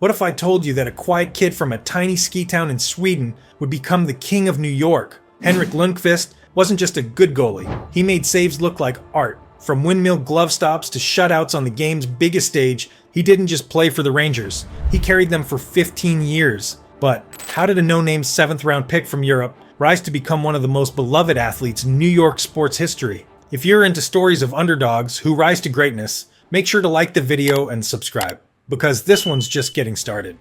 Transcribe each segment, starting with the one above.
What if I told you that a quiet kid from a tiny ski town in Sweden would become the king of New York? Henrik Lundqvist wasn't just a good goalie. He made saves look like art. From windmill glove stops to shutouts on the game's biggest stage, he didn't just play for the Rangers. He carried them for 15 years. But how did a no-name 7th-round pick from Europe rise to become one of the most beloved athletes in New York sports history? If you're into stories of underdogs who rise to greatness, make sure to like the video and subscribe, because this one's just getting started.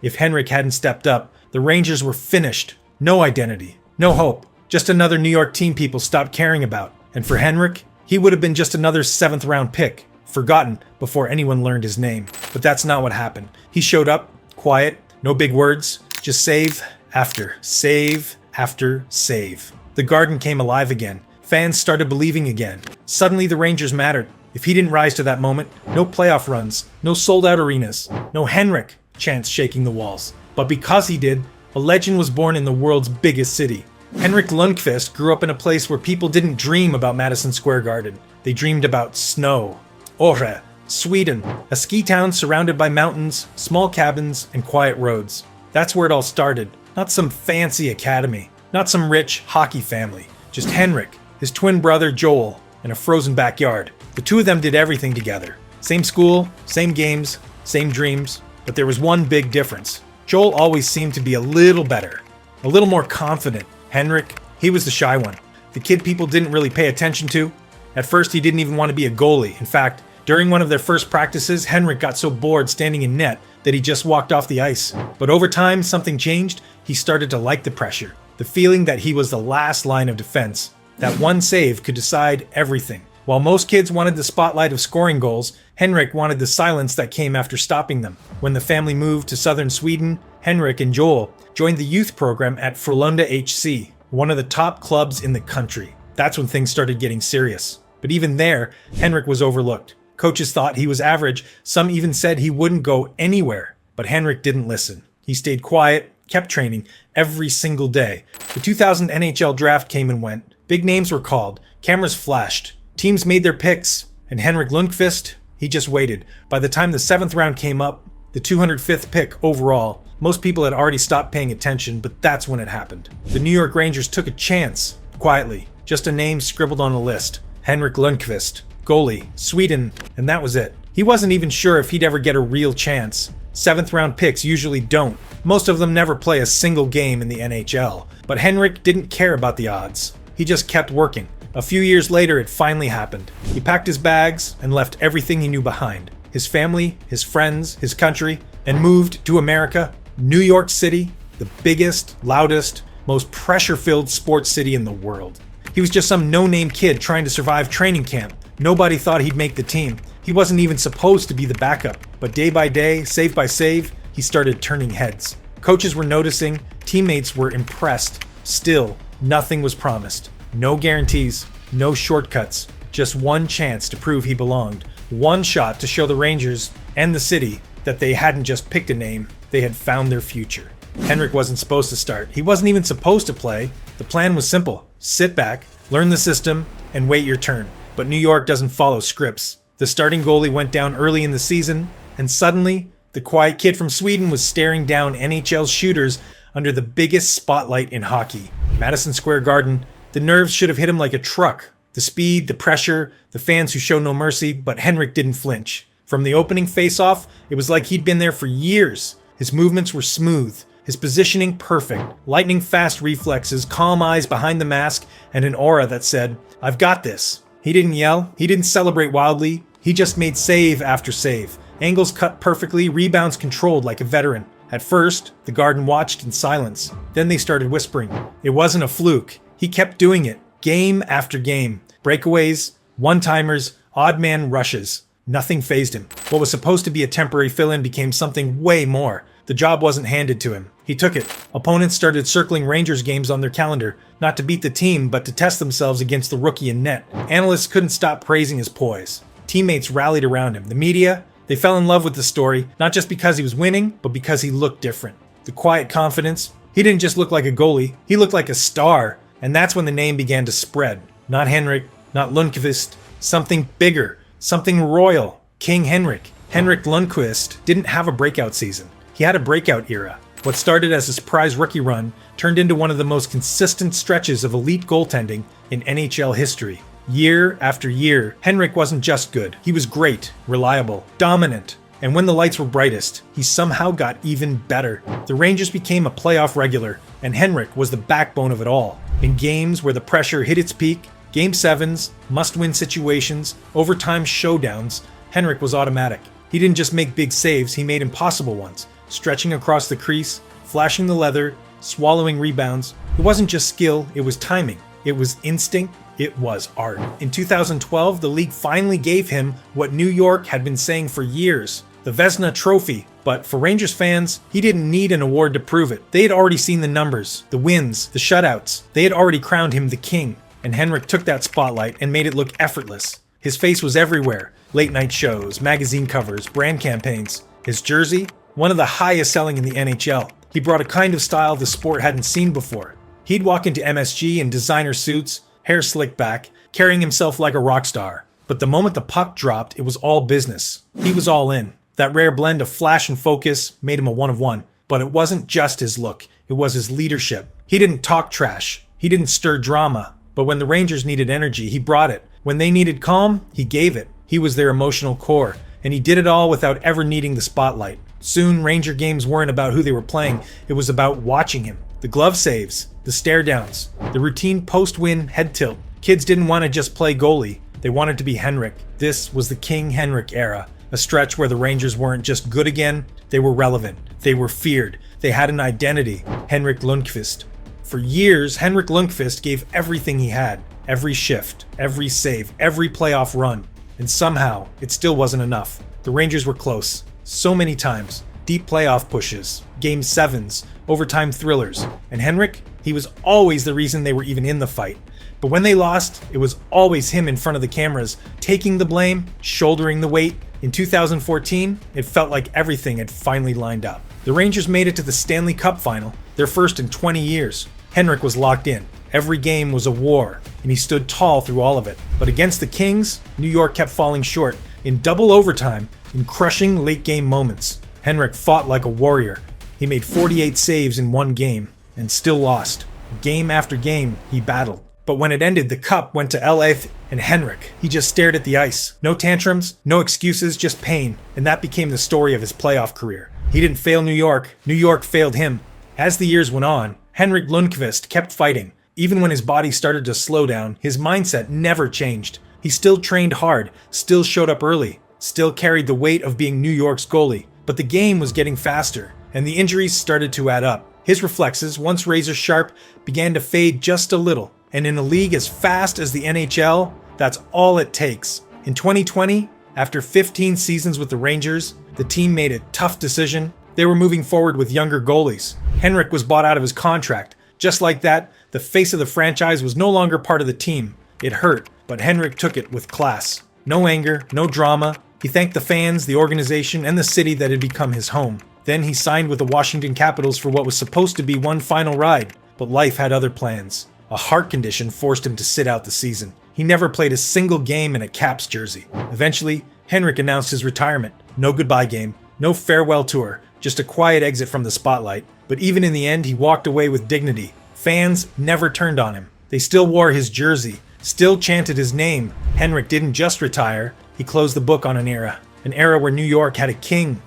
If Henrik hadn't stepped up, the Rangers were finished. No identity, no hope, just another New York team people stopped caring about. And for Henrik, he would have been just another 7th-round pick, forgotten before anyone learned his name. But that's not what happened. He showed up, quiet, no big words, just save after save after save. The Garden came alive again. Fans started believing again. Suddenly the Rangers mattered. If he didn't rise to that moment, no playoff runs, no sold-out arenas, no Henrik chants shaking the walls. But because he did, a legend was born in the world's biggest city. Henrik Lundqvist grew up in a place where people didn't dream about Madison Square Garden. They dreamed about snow. Åre, Sweden, a ski town surrounded by mountains, small cabins, and quiet roads. That's where it all started. Not some fancy academy, not some rich hockey family. Just Henrik, his twin brother Joel, and a frozen backyard. The two of them did everything together. Same school, same games, same dreams. But there was one big difference. Joel always seemed to be a little better, a little more confident. Henrik, he was the shy one. The kid people didn't really pay attention to. At first, he didn't even want to be a goalie. In fact, during one of their first practices, Henrik got so bored standing in net that he just walked off the ice. But over time, something changed. He started to like the pressure, the feeling that he was the last line of defense. That one save could decide everything. While most kids wanted the spotlight of scoring goals, Henrik wanted the silence that came after stopping them. When the family moved to southern Sweden, Henrik and Joel joined the youth program at Frölunda HC, one of the top clubs in the country. That's when things started getting serious. But even there, Henrik was overlooked. Coaches thought he was average. Some even said he wouldn't go anywhere. But Henrik didn't listen. He stayed quiet, kept training every single day. The 2000 NHL draft came and went. Big names were called. Cameras flashed. Teams made their picks. And Henrik Lundqvist, he just waited. By the time the 7th round came up, the 205th pick overall, most people had already stopped paying attention, but that's when it happened. The New York Rangers took a chance, quietly. Just a name scribbled on a list. Henrik Lundqvist, goalie, Sweden, and that was it. He wasn't even sure if he'd ever get a real chance. 7th round picks usually don't. Most of them never play a single game in the NHL. But Henrik didn't care about the odds. He just kept working. A few years later, it finally happened. He packed his bags and left everything he knew behind. His family, his friends, his country, and moved to America, New York City, the biggest, loudest, most pressure-filled sports city in the world. He was just some no-name kid trying to survive training camp. Nobody thought he'd make the team. He wasn't even supposed to be the backup. But day by day, save by save, he started turning heads. Coaches were noticing, teammates were impressed. Still, nothing was promised. No guarantees, no shortcuts, just one chance to prove he belonged. One shot to show the Rangers and the city that they hadn't just picked a name, they had found their future. Henrik wasn't supposed to start. He wasn't even supposed to play. The plan was simple. Sit back, learn the system, and wait your turn. But New York doesn't follow scripts. The starting goalie went down early in the season, and suddenly, the quiet kid from Sweden was staring down NHL's shooters under the biggest spotlight in hockey. Madison Square Garden. The nerves should have hit him like a truck. The speed, the pressure, the fans who show no mercy, but Henrik didn't flinch. From the opening face-off, it was like he'd been there for years. His movements were smooth, his positioning perfect, lightning-fast reflexes, calm eyes behind the mask, and an aura that said, "I've got this." He didn't yell, he didn't celebrate wildly, he just made save after save. Angles cut perfectly, rebounds controlled like a veteran. At first, the Garden watched in silence. Then they started whispering. It wasn't a fluke. He kept doing it, game after game. Breakaways, one-timers, odd man rushes. Nothing fazed him. What was supposed to be a temporary fill-in became something way more. The job wasn't handed to him. He took it. Opponents started circling Rangers games on their calendar, not to beat the team, but to test themselves against the rookie in net. Analysts couldn't stop praising his poise. Teammates rallied around him. The media, they fell in love with the story, not just because he was winning, but because he looked different. The quiet confidence. He didn't just look like a goalie, he looked like a star. And that's when the name began to spread. Not Henrik, not Lundqvist, something bigger, something royal. King Henrik. Henrik Lundqvist didn't have a breakout season. He had a breakout era. What started as a surprise rookie run turned into one of the most consistent stretches of elite goaltending in NHL history. Year after year, Henrik wasn't just good. He was great, reliable, dominant, and when the lights were brightest, he somehow got even better. The Rangers became a playoff regular, and Henrik was the backbone of it all. In games where the pressure hit its peak, Game 7s, must-win situations, overtime showdowns, Henrik was automatic. He didn't just make big saves, he made impossible ones. Stretching across the crease, flashing the leather, swallowing rebounds. It wasn't just skill, it was timing. It was instinct, it was art. In 2012, the league finally gave him what New York had been saying for years, the Vezina Trophy. But for Rangers fans, he didn't need an award to prove it. They had already seen the numbers, the wins, the shutouts. They had already crowned him the king. And Henrik took that spotlight and made it look effortless. His face was everywhere. Late night shows, magazine covers, brand campaigns. His jersey? One of the highest selling in the NHL. He brought a kind of style the sport hadn't seen before. He'd walk into MSG in designer suits, hair slicked back, carrying himself like a rock star. But the moment the puck dropped, it was all business. He was all in. That rare blend of flash and focus made him a one-of-one. But it wasn't just his look, it was his leadership. He didn't talk trash. He didn't stir drama. But when the Rangers needed energy, he brought it. When they needed calm, he gave it. He was their emotional core. And he did it all without ever needing the spotlight. Soon, Ranger games weren't about who they were playing, it was about watching him. The glove saves, the stare downs, the routine post-win head tilt. Kids didn't want to just play goalie, they wanted to be Henrik. This was the King Henrik era, a stretch where the Rangers weren't just good again, they were relevant, they were feared, they had an identity. Henrik Lundqvist. For years, Henrik Lundqvist gave everything he had, every shift, every save, every playoff run. And somehow, it still wasn't enough. The Rangers were close. So many times. Deep playoff pushes, Game 7s, overtime thrillers. And Henrik, he was always the reason they were even in the fight. But when they lost, it was always him in front of the cameras, taking the blame, shouldering the weight. In 2014, it felt like everything had finally lined up. The Rangers made it to the Stanley Cup final, their first in 20 years. Henrik was locked in. Every game was a war, and he stood tall through all of it. But against the Kings, New York kept falling short. In double overtime, in crushing late-game moments, Henrik fought like a warrior. He made 48 saves in one game, and still lost. Game after game, he battled. But when it ended, the cup went to LA, and Henrik, he just stared at the ice. No tantrums, no excuses, just pain. And that became the story of his playoff career. He didn't fail New York failed him. As the years went on, Henrik Lundqvist kept fighting. Even when his body started to slow down, his mindset never changed. He still trained hard, still showed up early, still carried the weight of being New York's goalie. But the game was getting faster, and the injuries started to add up. His reflexes, once razor sharp, began to fade just a little. And in a league as fast as the NHL, that's all it takes. In 2020, after 15 seasons with the Rangers, the team made a tough decision. They were moving forward with younger goalies. Henrik was bought out of his contract. Just like that, the face of the franchise was no longer part of the team. It hurt, but Henrik took it with class. No anger, no drama. He thanked the fans, the organization, and the city that had become his home. Then he signed with the Washington Capitals for what was supposed to be one final ride, but life had other plans. A heart condition forced him to sit out the season. He never played a single game in a Caps jersey. Eventually, Henrik announced his retirement. No goodbye game, no farewell tour, just a quiet exit from the spotlight. But even in the end, he walked away with dignity. Fans never turned on him. They still wore his jersey, still chanted his name. Henrik didn't just retire, he closed the book on an era where New York had a king.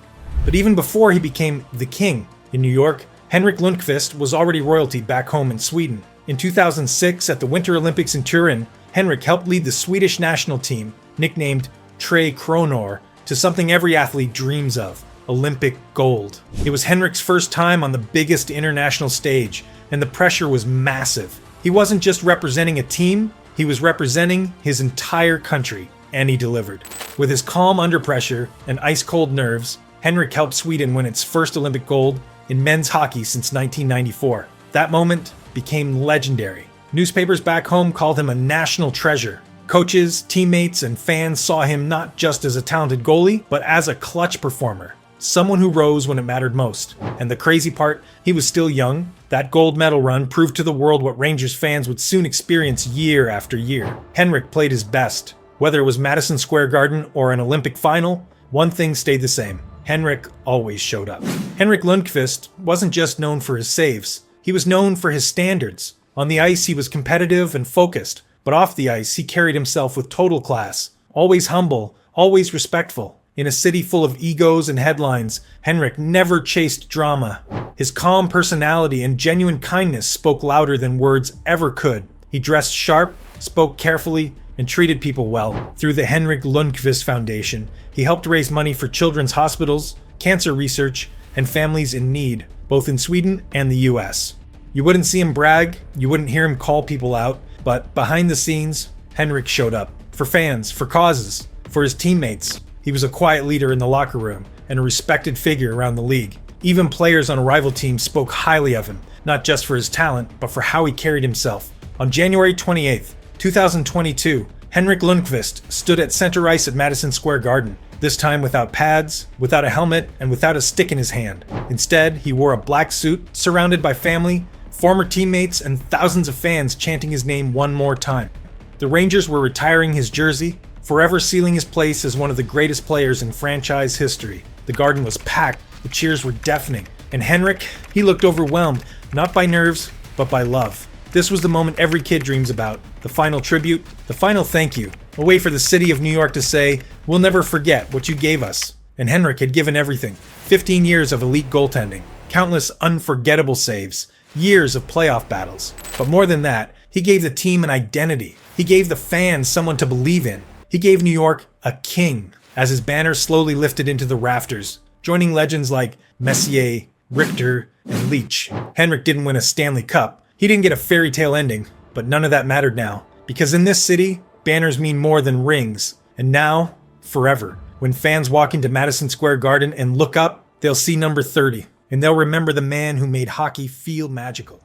But even before he became the king in New York, Henrik Lundqvist was already royalty back home in Sweden. In 2006, at the Winter Olympics in Turin, Henrik helped lead the Swedish national team, nicknamed Tre Kronor, to something every athlete dreams of: Olympic gold. It was Henrik's first time on the biggest international stage, and the pressure was massive. He wasn't just representing a team, he was representing his entire country, and he delivered. With his calm under pressure and ice-cold nerves, Henrik helped Sweden win its first Olympic gold in men's hockey since 1994. That moment became legendary. Newspapers back home called him a national treasure. Coaches, teammates, and fans saw him not just as a talented goalie, but as a clutch performer. Someone who rose when it mattered most. And the crazy part, he was still young. That gold medal run proved to the world what Rangers fans would soon experience year after year. Henrik played his best. Whether it was Madison Square Garden or an Olympic final, one thing stayed the same. Henrik always showed up. Henrik Lundqvist wasn't just known for his saves. He was known for his standards. On the ice, he was competitive and focused, but off the ice, he carried himself with total class. Always humble, always respectful. In a city full of egos and headlines, Henrik never chased drama. His calm personality and genuine kindness spoke louder than words ever could. He dressed sharp, spoke carefully, and treated people well. Through the Henrik Lundqvist Foundation, he helped raise money for children's hospitals, cancer research, and families in need, both in Sweden and the US. You wouldn't see him brag, you wouldn't hear him call people out, but behind the scenes, Henrik showed up. For fans, for causes, for his teammates. He was a quiet leader in the locker room and a respected figure around the league. Even players on a rival team spoke highly of him, not just for his talent, but for how he carried himself. On January 28th, 2022, Henrik Lundqvist stood at center ice at Madison Square Garden, this time without pads, without a helmet, and without a stick in his hand. Instead, he wore a black suit, surrounded by family, former teammates, and thousands of fans chanting his name one more time. The Rangers were retiring his jersey, forever sealing his place as one of the greatest players in franchise history. The Garden was packed, the cheers were deafening, and Henrik, he looked overwhelmed, not by nerves, but by love. This was the moment every kid dreams about, the final tribute, the final thank you, a way for the city of New York to say, "We'll never forget what you gave us." And Henrik had given everything. 15 years of elite goaltending, countless unforgettable saves, years of playoff battles. But more than that, he gave the team an identity. He gave the fans someone to believe in. He gave New York a king, as his banner slowly lifted into the rafters, joining legends like Messier, Richter, and Leach. Henrik didn't win a Stanley Cup. He didn't get a fairy tale ending, but none of that mattered now. Because in this city, banners mean more than rings. And now, forever. When fans walk into Madison Square Garden and look up, they'll see number 30. And they'll remember the man who made hockey feel magical.